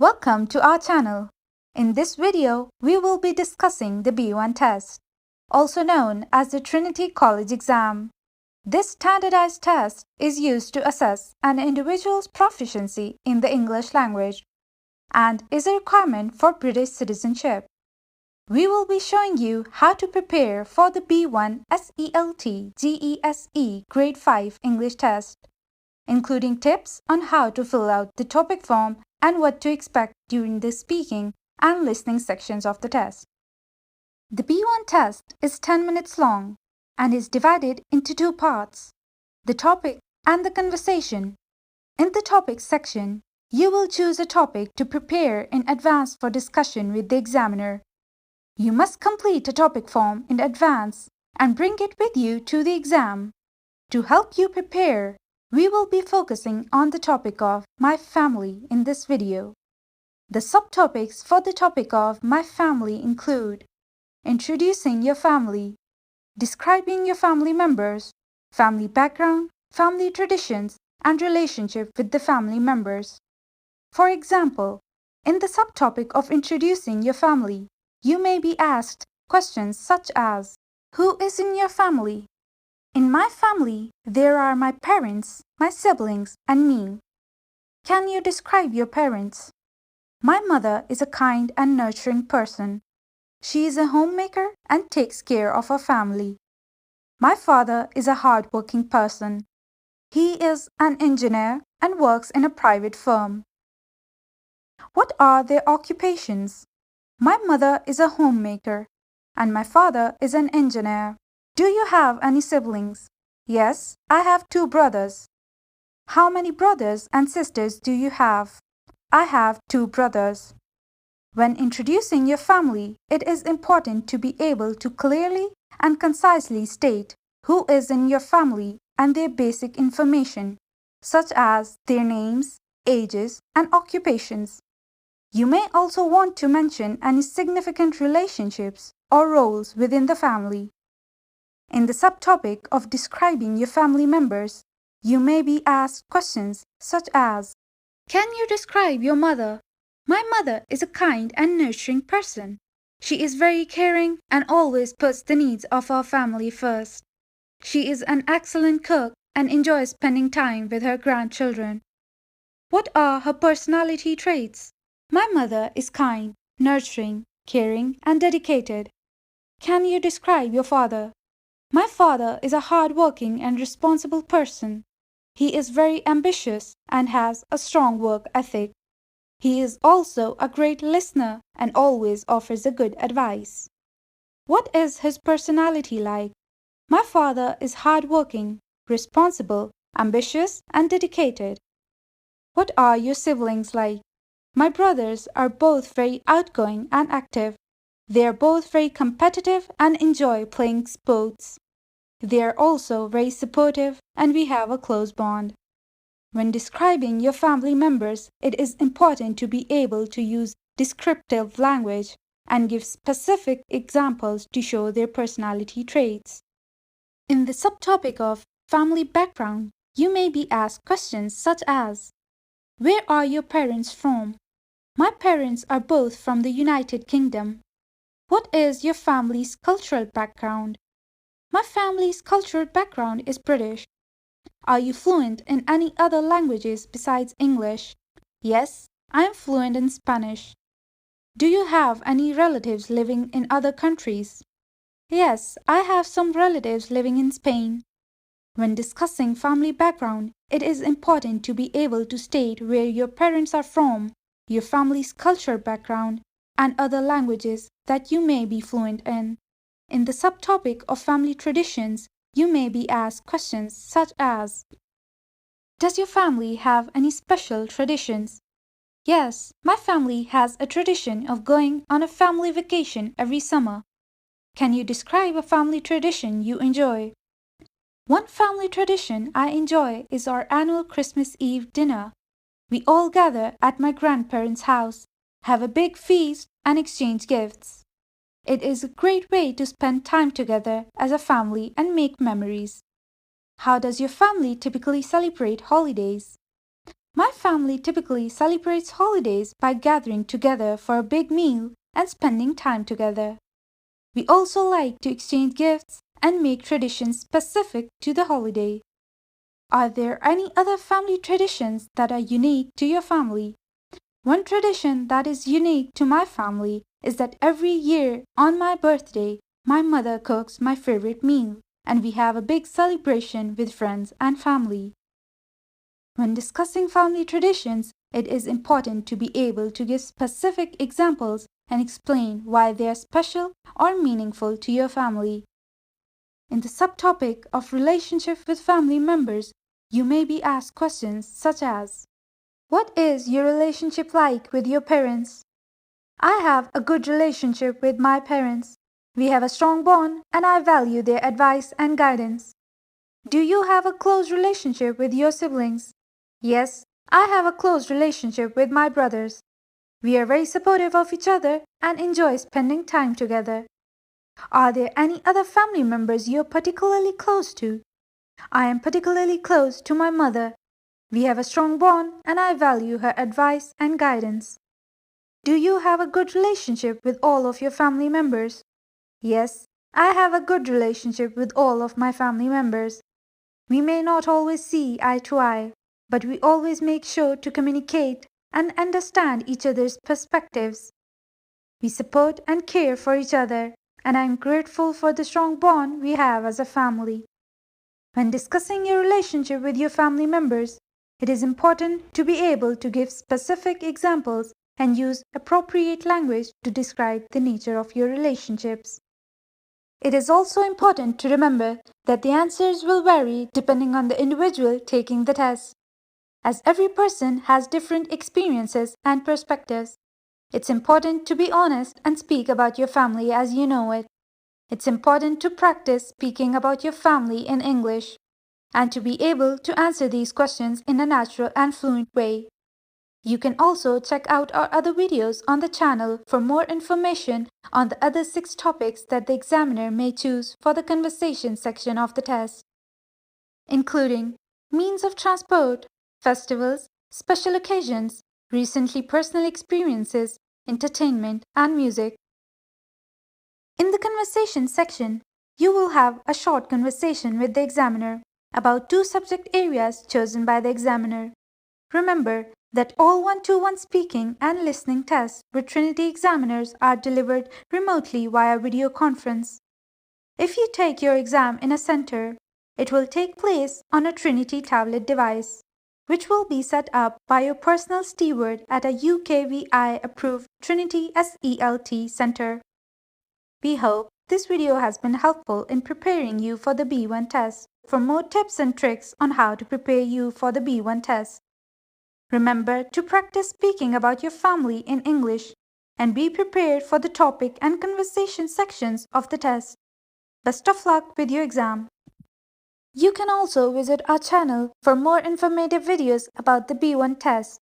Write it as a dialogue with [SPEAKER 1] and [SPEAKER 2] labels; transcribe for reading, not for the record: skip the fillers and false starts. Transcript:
[SPEAKER 1] Welcome to our channel. In this video, we will be discussing the B1 test, also known as the Trinity College exam. This standardized test is used to assess an individual's proficiency in the English language and is a requirement for British citizenship. We will be showing you how to prepare for the B1 SELT GESE Grade 5 English test, including tips on how to fill out the topic form and what to expect during the speaking and listening sections of the test. The B1 test is 10 minutes long and is divided into two parts, the topic and the conversation. In the topic section, you will choose a topic to prepare in advance for discussion with the examiner. You must complete a topic form in advance and bring it with you to the exam. To help you prepare, we will be focusing on the topic of my family in this video. The subtopics for the topic of my family include introducing your family, describing your family members, family background, family traditions, and relationship with the family members. For example, in the subtopic of introducing your family, you may be asked questions such as, who is in your family? In my family, there are my parents, my siblings, and me. Can you describe your parents? My mother is a kind and nurturing person. She is a homemaker and takes care of her family. My father is a hard-working person. He is an engineer and works in a private firm. What are their occupations? My mother is a homemaker, and my father is an engineer. Do you have any siblings? Yes, I have 2 brothers. How many brothers and sisters do you have? I have 2 brothers. When introducing your family, it is important to be able to clearly and concisely state who is in your family and their basic information, such as their names, ages, and occupations. You may also want to mention any significant relationships or roles within the family. In the subtopic of describing your family members, you may be asked questions such as, can you describe your mother? My mother is a kind and nurturing person. She is very caring and always puts the needs of our family first. She is an excellent cook and enjoys spending time with her grandchildren. What are her personality traits? My mother is kind, nurturing, caring, and dedicated. Can you describe your father? My father is a hard-working and responsible person. He is very ambitious and has a strong work ethic. He is also a great listener and always offers a good advice. What is his personality like? My father is hard-working, responsible, ambitious, and dedicated. What are your siblings like? My brothers are both very outgoing and active. They are both very competitive and enjoy playing sports. They are also very supportive and we have a close bond. When describing your family members, it is important to be able to use descriptive language and give specific examples to show their personality traits. In the subtopic of family background, you may be asked questions such as, where are your parents from? My parents are both from the United Kingdom. What is your family's cultural background? My family's cultural background is British. Are you fluent in any other languages besides English? Yes, I am fluent in Spanish. Do you have any relatives living in other countries? Yes, I have some relatives living in Spain. When discussing family background, it is important to be able to state where your parents are from, your family's cultural background, and other languages that you may be fluent in. In the subtopic of family traditions, you may be asked questions such as, does your family have any special traditions? Yes, my family has a tradition of going on a family vacation every summer. Can you describe a family tradition you enjoy? One family tradition I enjoy is our annual Christmas Eve dinner. We all gather at my grandparents' house, have a big feast, and exchange gifts. It is a great way to spend time together as a family and make memories. How does your family typically celebrate holidays? My family typically celebrates holidays by gathering together for a big meal and spending time together. We also like to exchange gifts and make traditions specific to the holiday. Are there any other family traditions that are unique to your family? One tradition that is unique to my family is that every year on my birthday, my mother cooks my favorite meal, and we have a big celebration with friends and family. When discussing family traditions, it is important to be able to give specific examples and explain why they are special or meaningful to your family. In the subtopic of relationship with family members, you may be asked questions such as, what is your relationship like with your parents? I have a good relationship with my parents. We have a strong bond and I value their advice and guidance. Do you have a close relationship with your siblings? Yes, I have a close relationship with my brothers. We are very supportive of each other and enjoy spending time together. Are there any other family members you are particularly close to? I am particularly close to my mother. We have a strong bond and I value her advice and guidance. Do you have a good relationship with all of your family members? Yes, I have a good relationship with all of my family members. We may not always see eye to eye, but we always make sure to communicate and understand each other's perspectives. We support and care for each other, and I am grateful for the strong bond we have as a family. When discussing your relationship with your family members, it is important to be able to give specific examples and use appropriate language to describe the nature of your relationships. It is also important to remember that the answers will vary depending on the individual taking the test. As every person has different experiences and perspectives, it's important to be honest and speak about your family as you know it. It's important to practice speaking about your family in English and to be able to answer these questions in a natural and fluent way. You can also check out our other videos on the channel for more information on the other 6 topics that the examiner may choose for the conversation section of the test, including means of transport, festivals, special occasions, recently personal experiences, entertainment, and music. In the conversation section, you will have a short conversation with the examiner about 2 subject areas chosen by the examiner. Remember that all one-to-one speaking and listening tests with Trinity examiners are delivered remotely via video conference. If you take your exam in a center, it will take place on a Trinity tablet device, which will be set up by your personal steward at a UKVI-approved Trinity SELT center. We hope this video has been helpful in preparing you for the B1 test. For more tips and tricks on how to prepare you for the B1 test, remember to practice speaking about your family in English and be prepared for the topic and conversation sections of the test. Best of luck with your exam. You can also visit our channel for more informative videos about the B1 test.